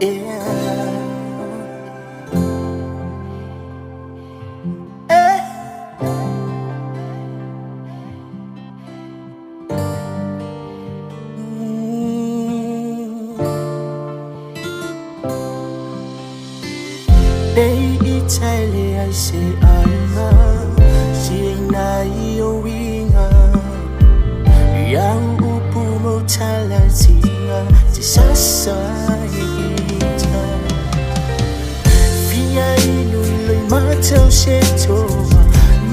Yeah. Eh. They Italy, I say Alma, she na iyo winga, yang upu mo talaziga, si sasahita. Via inuloy mataw sheto,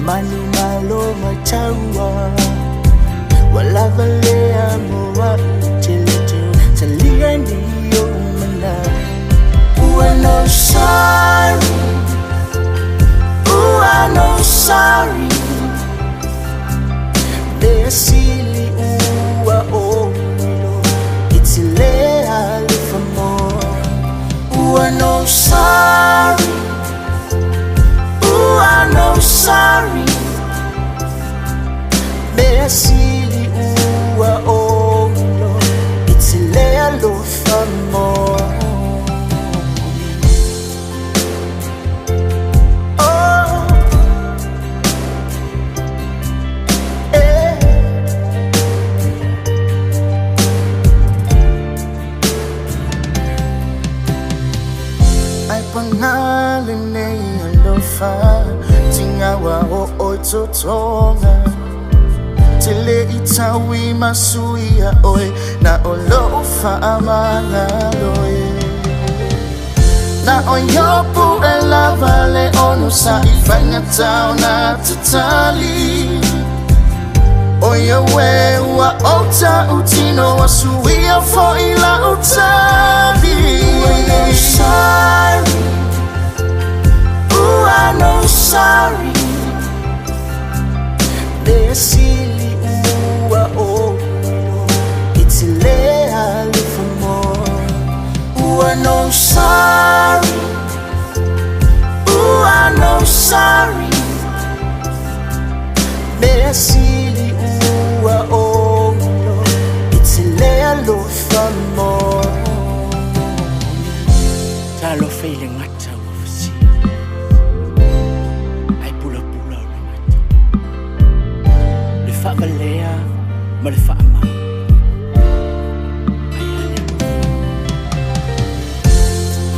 manu malo matawa, wala valea mo wa utilitu, talian diyo manay. I'm no sorry. Ooh, I'm no sorry. They silly ooh, oh, it's illegal for more. Ooh, I'm no sorry. Ooh, I'm no sorry. They silly ooh, oh, it's illegal for more. Pangalan ay alofa, tingawa o oitotonga. Tile itawi masuya oy, na olofa amangaloy. Na oyopo elavale ono sa ifanya tao na tutali. Oya we wa ota utino wa suia fo ila utali. I'm sorry. Ooh, I'm no sorry. They silly ooh, oh, it's illegal for more. Ooh, I'm no sorry. Ooh, I'm no sorry. They silly ooh, oh, it's illegal for more. Talo feeling matter of sea. I pull up le matter. Le fa valea, ma le fa ama.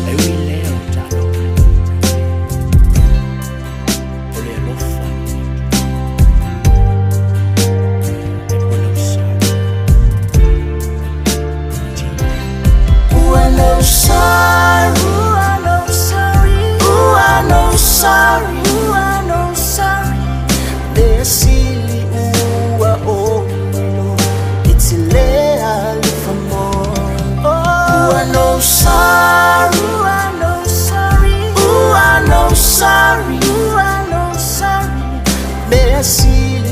I will leo talo. Ole lo fa. I pull up sorry. Ooh, I know sorry. Sorry, ooh, I'm no sorry. They're silly, ooh, oh, it's illegal for more. Ooh, I'm no sorry. Ooh, I'm no sorry. Ooh, I'm no sorry. Ooh, I'm no sorry. They're silly.